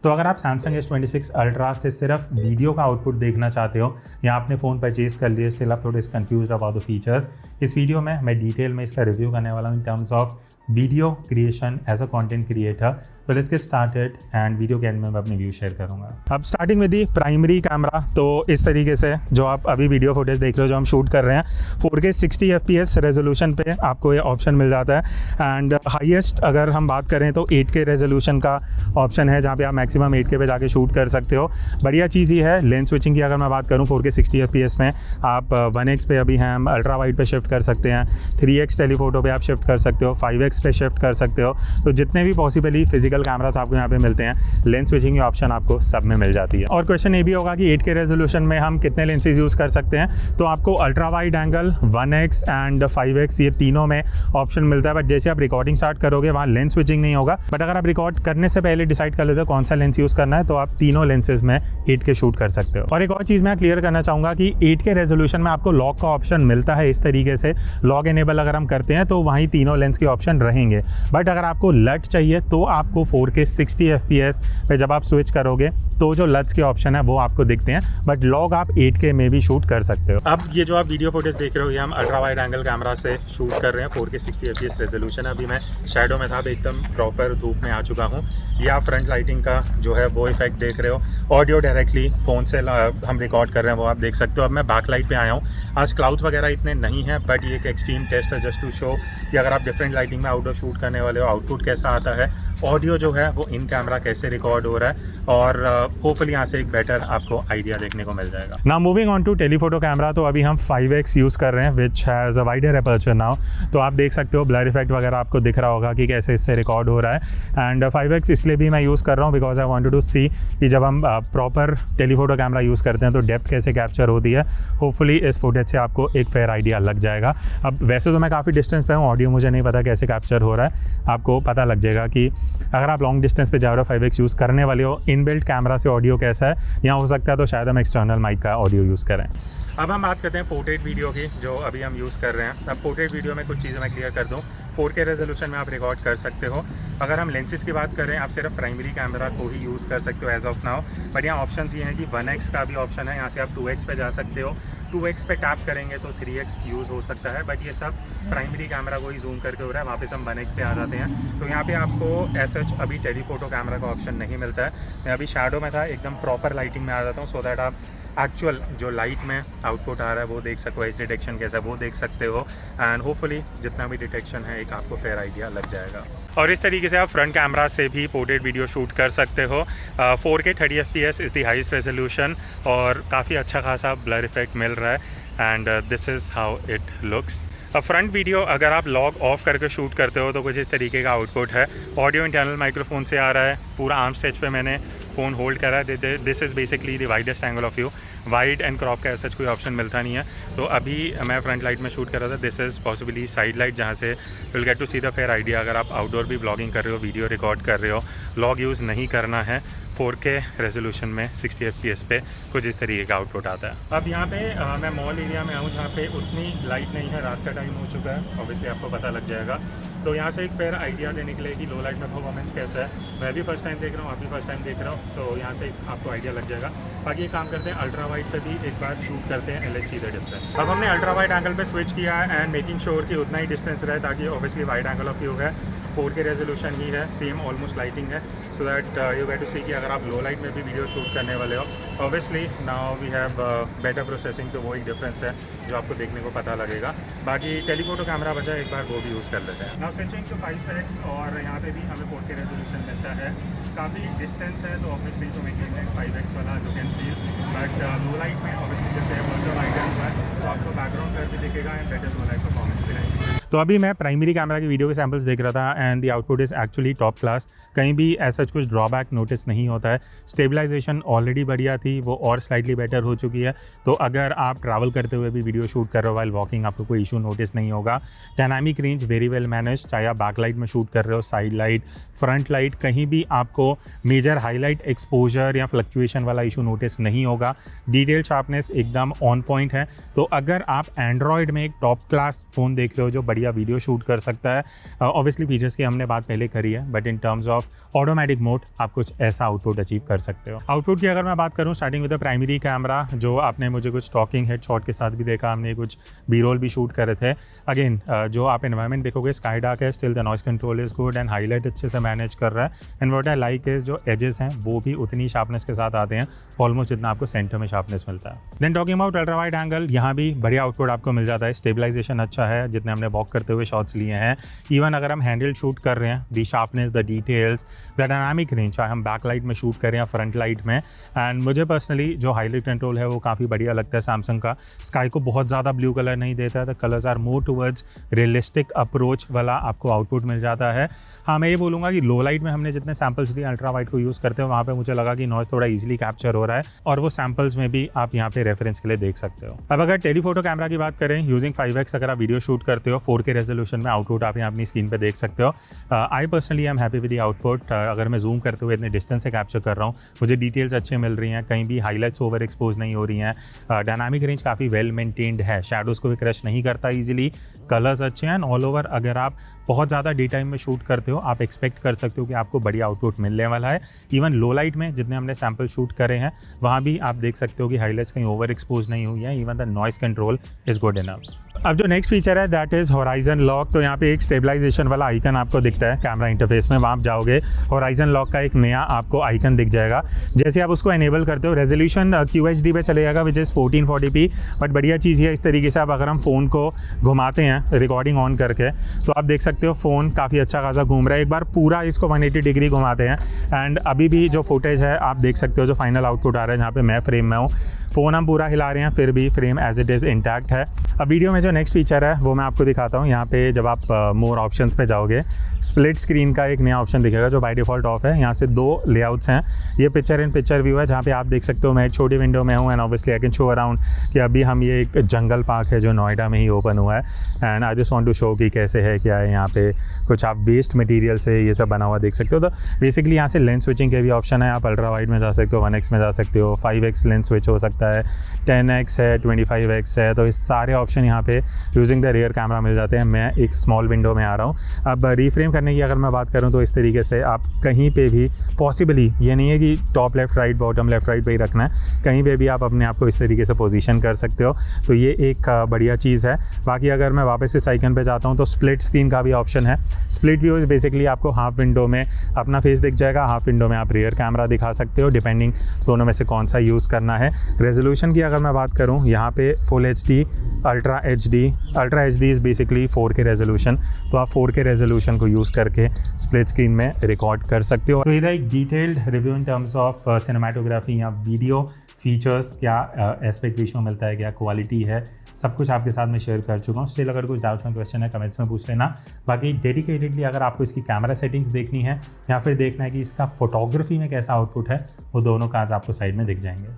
तो अगर आप Samsung S26 Ultra से सिर्फ वीडियो का आउटपुट देखना चाहते हो या आपने फ़ोन परचेज कर लिया, स्टिल आप थोड़े कंफ्यूज अबाउट द फीचर्स, इस वीडियो में मैं डिटेल में इसका रिव्यू करने वाला हूँ in terms of video creation as a content creator. तो let's get started and video के एंड में मैं अपने व्यू शेयर करूंगा। अब starting with the primary camera, तो इस तरीके से जो आप अभी वीडियो फुटेज देख रहे हो जो हम शूट कर रहे हैं 4K 60 FPS रेजोल्यूशन पे आपको ये ऑप्शन मिल जाता है। एंड हाईएस्ट अगर हम बात करें तो 8K रेजोल्यूशन का ऑप्शन है जहाँ पे आप मैक्सिमम 8K पे जाके शूट कर सकते हो। बढ़िया चीज़ ये है लेंस स्विचिंग की, अगर मैं बात करूँ 4K 60 FPS में आप 1x पे अभी हैं, हम अल्ट्रा वाइड पे शिफ्ट कर सकते हैं, 3x टेलीफोटो पे आप शिफ्ट कर सकते हो, 5x पे शिफ्ट कर सकते हो। तो जितने भी पॉसिबली फिजिकल कैमरास आपको यहाँ पे मिलते हैं, लेंस स्विचिंग की ऑप्शन आपको सब में मिल जाती है। और क्वेश्चन ये भी होगा कि 8K रेजोल्यूशन में हम कितने लेंसेज यूज़ कर सकते हैं। तो आपको ultra wide angle, 1x and 5x ये तीनों में ऑप्शन मिलता है। बट जैसे आप रिकॉर्डिंग स्टार्ट करोगे वहाँ लेंस स्विचिंग नहीं होगा। बट अगर आप रिकॉर्ड करने से पहले डिसाइड कर लेते हो कौन सा लेंस यूज़ करना है तो आप तीनों लेंसेज में 8K शूट कर सकते हो। और एक और चीज़ मैं क्लियर करना चाहूँगा कि 8K रेजोल्यूशन में आपको लॉक का ऑप्शन मिलता है। इस तरीके से लॉक इनेबल अगर हम करते हैं तो वहीं तीनों लेंस के ऑप्शन रहेंगे। बट अगर आपको लट चाहिए तो आपको 4K 60 FPS पे जब आप स्विच करोगे तो जो लट्स के ऑप्शन है वो आपको दिखते हैं। बट लॉग आप 8K में भी शूट कर सकते हो। अब ये जो आप वीडियो फुटेज देख रहे हो ये हम अल्ट्रा वाइड एंगल कैमरा से शूट कर रहे हैं। 4K 60 FPS resolution. अभी मैं शैडो में था, अब एकदम प्रॉपर धूप में आ चुका हूँ। ये आप फ्रंट लाइटिंग का जो है वो इफेक्ट देख रहे हो। ऑडियो डायरेक्टली फ़ोन से हम रिकॉर्ड कर रहे हैं वो आप देख सकते हो। अब मैं बैक लाइट पे आया हूँ। आज क्लाउड्स वगैरह इतने नहीं हैं बट ये एक एक्सट्रीम टेस्ट है जस्ट टू शो कि अगर आप डिफरेंट लाइटिंग में आउटडोर शूट करने वाले हो आउटपुट कैसा आता है, ऑडियो जो है वो इन कैमरा कैसे रिकॉर्ड हो रहा है, और होपफुली यहाँ से एक बेटर आपको आइडिया देखने को मिल जाएगा। Now moving on to telephoto camera, तो अभी हम 5x यूज़ कर रहे हैं which has a wider aperture now. तो आप देख सकते हो ब्लर इफेक्ट वगैरह आपको दिख रहा होगा कि कैसे इससे रिकॉर्ड हो रहा है। एंड 5x इसलिए भी मैं यूज़ कर रहा हूँ because I wanted to see कि जब हम प्रॉपर टेलीफोटो कैमरा यूज़ करते हैं तो डेप्थ कैसे कैप्चर होती है। होपफुली इस फुटेज से आपको एक फेयर आइडिया लग जाएगा। अब वैसे तो मैं काफ़ी डिस्टेंस पे हूँ, ऑडियो मुझे नहीं पता कैसे कैप्चर हो रहा है। आपको पता लग जाएगा कि अगर आप लॉन्ग डिस्टेंस पे जा रहे हो 5x यूज़ करने वाले हो, इनबिल्ट कैमरा से ऑडियो कैसा है, यहाँ हो सकता है तो शायद हम एक्सटर्नल माइक का ऑडियो यूज़ करें। अब हम बात करते हैं पोर्ट्रेट वीडियो की जो अभी हम यूज़ कर रहे हैं। अब पोर्ट्रेट वीडियो में कुछ चीज़ें मैं क्लियर कर दूँ। 4K रेजोल्यूशन में आप रिकॉर्ड कर सकते हो। अगर हम लेंसेज की बात करें आप सिर्फ प्राइमरी कैमरा को ही यूज़ कर सकते हो एज ऑफ नाउ। बट यहाँ ऑप्शंस ये हैं कि 1x का भी ऑप्शन है, यहाँ से आप 2x पे जा सकते हो। 2x पे टैप करेंगे तो 3x यूज़ हो सकता है। बट ये सब प्राइमरी कैमरा को ही जूम करके हो रहा है। वापस हम 1x पे आ जाते हैं तो यहाँ पे आपको सच अभी टेलीफोटो कैमरा का ऑप्शन नहीं मिलता है। मैं अभी शैडो में था, एकदम प्रॉपर लाइटिंग में आ जाता हूँ सो दैट आप एक्चुअल जो लाइट में आउटपुट आ रहा है वो देख सको, एज डिटेक्शन कैसा है वो देख सकते हो। एंड होपफुली जितना भी डिटेक्शन है एक आपको फेयर आइडिया लग जाएगा। और इस तरीके से आप फ्रंट कैमरा से भी पोर्ट्रेट वीडियो शूट कर सकते हो। 4K 30 FPS is the highest resolution और काफ़ी अच्छा खासा ब्लर इफेक्ट मिल रहा है। And this is how it looks. अब फ्रंट वीडियो अगर आप लॉग ऑफ करके शूट करते हो तो कुछ इस तरीके का आउटपुट है। ऑडियो इंटरनल माइक्रोफोन से आ रहा है, पूरा आर्म स्ट्रेच पे मैंने फ़ोन होल्ड करा है। This is basically the widest angle of view. Wide and crop का ऐसा कोई ऑप्शन मिलता नहीं है। तो अभी मैं फ्रंट लाइट में शूट कर रहा था। This is possibly side light जहाँ से will get to see the fair idea. अगर आप आउटडोर भी ब्लॉगिंग कर रहे हो, वीडियो रिकॉर्ड कर रहे हो, लॉग यूज़ नहीं करना है, 4K रेजोल्यूशन में 60 FPS पे कुछ इस तरीके का आउटपुट आता है। अब यहाँ पे मैं मॉल एरिया में आऊँ जहाँ पे उतनी लाइट नहीं है, रात का टाइम हो चुका है, ऑब्वियसली आपको पता लग जाएगा। तो यहाँ से एक फेयर आइडिया देने के लिए कि लो लाइट में परफॉर्मेंस कैसा है, मैं भी फर्स्ट टाइम देख रहा हूँ, आप भी फर्स्ट टाइम देख रहा हूँ। सो यहाँ से आपको आइडिया लग जाएगा। बाकी ये काम करते हैं अल्ट्रा वाइड पे भी एक बार शूट करते हैं, लेट्स सी द डिफरेंस। अब हमने अल्ट्रा वाइड एंगल पे स्विच किया है एंड मेकिंग श्योर कि उतना ही डिस्टेंस रहे ताकि obviously wide angle of view है, 4K रेजोल्यूशन ही है, सेम ऑलमोस्ट लाइटिंग है, so that you get to see कि अगर आप लो लाइट में भी वीडियो शूट करने वाले हो, obviously now we have better processing, तो वो एक डिफरेंस है जो आपको देखने को पता लगेगा। बाकी टेलीफोटो कैमरा बचा एक बार वो भी यूज़ कर लेते हैं। नाउ स्विचिंग टू 5x और यहाँ पे भी हमें 4K रेजोल्यूशन मिलता है। काफ़ी डिस्टेंस है तो ऑब्वियसली तो मेकिंग है 5x वाला look and feel. But low light में ऑब्वियसली जैसे वर्चुअल आइडिया हुआ है तो आपको बैकग्राउंड कलर भी दिखेगा and better low light performance भी रहेगी। तो अभी मैं प्राइमरी कैमरा की वीडियो के सैम्पल्स देख रहा था and the output is actually top class. कहीं भी ऐसा कुछ ड्रॉबैक नोटिस नहीं होता है। स्टेबलाइजेशन ऑलरेडी बढ़िया थी, वो और स्लाइटली बेटर हो चुकी है। तो अगर आप ट्रैवल करते हुए भी वीडियो शूट कर रहे हो वाइल वॉकिंग, आपको कोई इशू नोटिस नहीं होगा। Dynamic range very well manage, चाहे आप बैक लाइट में शूट कर रहे हो, साइड लाइट, फ्रंट लाइट, कहीं भी आपको मेजर हाईलाइट एक्सपोजर या फ्लक्चुएशन वाला इशू नोटिस नहीं होगा। डिटेल शार्पनेस एकदम ऑन पॉइंट है। तो अगर आप एंड्रॉयड में एक टॉप क्लास फ़ोन देख रहे हो जो बढ़िया या वीडियो शूट कर सकता है। ऑब्वियसली फीचर्स की हमने बात पहले करी है, but in terms of automatic mode आप कुछ ऐसा आउटपुट अचीव कर सकते हो। आउटपुट की अगर मैं बात करूँ, starting with the primary camera, जो आपने मुझे कुछ टॉकिंग हेड शॉट के साथ भी देखा, हमने कुछ बी रोल भी शूट कर रहे थे। अगेन जो आप एनवायरनमेंट देखोगे स्काई डार्क है, still the noise control is good and highlight अच्छे से मैनेज कर रहा है। And what I like is जो एजेस हैं वो भी उतनी शार्पनेस के साथ आते हैं, ऑलमोस्ट जितना आपको सेंटर में शार्पनेस मिलता है। Then talking about ultra wide angle, यहाँ भी बढ़िया आउटपुट आपको मिल जाता है। स्टेबलाइजेशन अच्छा है, जितने हमने वॉक करते हुए शॉट्स लिए हैं। इवन अगर हम हैंडल शूट कर रहे हैं, the sharpness, the details, the dynamic range, चाहे हम बैक लाइट में शूट करें या फ्रंट लाइट में। एंड मुझे पर्सनली जो हाईलाइट कंट्रोल है वो काफ़ी बढ़िया लगता है सैमसंग का। स्काई को बहुत ज़्यादा ब्लू कलर नहीं देता है, the colours are more towards realistic approach वाला आपको आउटपुट मिल जाता है। हाँ, मैं ये बोलूँगा कि लो लाइट में हमने जितने सैम्पल्स दिए अल्ट्रा वाइड को यूज़ करते हैं, वहाँ पे मुझे लगा कि नॉइज़ थोड़ा इजीली कैप्चर हो रहा है, और वो सैम्पल्स में भी आप यहाँ पे रेफरेंस के लिए देख सकते हो। अब अगर टेलीफोटो कैमरा की बात करें, यूजिंग 5x अगर आप वीडियो शूट करते हो 4K रेजोल्यूशन में, आउटपुट आप यहाँ अपनी स्क्रीन पे देख सकते हो। I personally I am happy with the output. अगर मैं जूम करते हुए इतने डिस्टेंस से कैप्चर कर रहा हूँ, मुझे डिटेल्स अच्छे मिल रही हैं, कहीं भी हाईलाइट्स ओवर एक्सपोज नहीं हो रही हैं। डायनामिक रेंज काफ़ी वेल मेंटेन्ड है, शैडोज़ को भी क्रश नहीं करता ईजिली, कलर्स अच्छे हैं। एंड ऑल ओवर अगर आप बहुत ज़्यादा डे टाइम में शूट करते हो, आप एक्सपेक्ट कर सकते हो कि आपको बढ़िया आउटपुट मिलने वाला है। इवन लो लाइट में जितने हमने सैम्पल शूट करे हैं, वहाँ भी आप देख सकते हो कि हाईलाइट्स कहीं ओवर एक्सपोज नहीं हुई है। Even the noise control is good enough. अब जो नेक्स्ट फीचर है दैट इज़ होराइजन लॉक। तो यहाँ पे एक स्टेबलाइजेशन वाला आइकन आपको दिखता है कैमरा इंटरफेस में, वहाँ आप जाओगे, होराइजन लॉक का एक नया आपको आइकन दिख जाएगा। जैसे आप उसको एनेबल करते हो, रेजोल्यूशन QHD पे चले जाएगा विच इज़ 1440p। बट बढ़िया चीज़ है, इस तरीके से आप अगर हम फ़ोन को घुमाते हैं रिकॉर्डिंग ऑन करके, तो आप देख सकते हो फ़ोन काफ़ी अच्छा खासा घूम रहा है। एक बार पूरा इसको 180 डिग्री घुमाते हैं एंड अभी भी जो फुटेज है आप देख सकते हो, जो फाइनल आउटपुट आ रहा है जहाँ पे मैं फ्रेम में हूँ, फ़ोन हम पूरा हिला रहे हैं, फिर भी frame as it is intact है। अब वीडियो में जो नेक्स्ट फीचर है वो मैं आपको दिखाता हूँ। यहाँ पे जब आप मोर ऑप्शंस पे जाओगे, स्प्लिट स्क्रीन का एक नया ऑप्शन दिखेगा जो बाय डिफ़ॉल्ट ऑफ है। यहाँ से 2 लेआउट्स हैं। ये पिक्चर इन पिक्चर व्यू है, जहाँ पे आप देख सकते हो मैं एक छोटी विंडो में हूँ and obviously I can show around कि अभी हम ये एक जंगल पार्क है जो नोएडा में ही ओपन हुआ है। And I just want to show कि कैसे है, क्या है यहाँ पे, कुछ आप वेस्ट मटेरियल से ये सब बना हुआ देख सकते हो। तो बेसिकली यहाँ से लेंस स्विचिंग के भी ऑप्शन है, आप अल्ट्रा वाइड में जा सकते हो, 1x में जा सकते हो, 5x लेंस स्विच हो सकता है, 10x है, 25x है। तो इस सारे ऑप्शन यहाँ पे यूजिंग द रियर कैमरा मिल जाते हैं। मैं एक स्मॉल विंडो में आ रहा हूँ। अब रीफ्रेम करने की अगर मैं बात करूँ तो इस तरीके से आप कहीं पे भी पॉसिबली, ये नहीं है कि top left right bottom left right पे ही रखना है, कहीं पे भी आप अपने आप को इस तरीके से पोजीशन कर सकते हो। तो ये एक बढ़िया चीज़ है। बाकी अगर मैं वापस इस आइकन पे जाता हूँ तो स्प्लिट स्क्रीन का भी ऑप्शन है। स्प्लिट व्यू इज़ बेसिकली आपको हाफ विंडो में अपना फेस दिख जाएगा, हाफ विंडो में आप रियर कैमरा दिखा सकते हो, डिपेंडिंग दोनों में से कौन सा यूज़ करना है। रेजोल्यूशन की अगर मैं बात करूँ, यहाँ पे full HD, ultra HD is basically 4K resolution. तो आप 4K रेजोल्यूशन को यूज़ करके स्प्लिट स्क्रीन में रिकॉर्ड कर सकते हो। तो इधर एक detailed review in terms of cinematography या वीडियो फीचर्स, क्या एस्पेक्ट रेशियो मिलता है, क्या क्वालिटी है, सब कुछ आपके साथ में शेयर कर चुका हूँ। स्टिल अगर कुछ डाउट्स में क्वेश्चन है कमेंट्स में पूछ लेना। बाकी डेडिकेटेडली अगर आपको इसकी कैमरा सेटिंग्स देखनी है या फिर देखना है कि इसका फोटोग्राफी में कैसा आउटपुट है, वो दोनों कार्ड्स आपको साइड में दिख जाएंगे।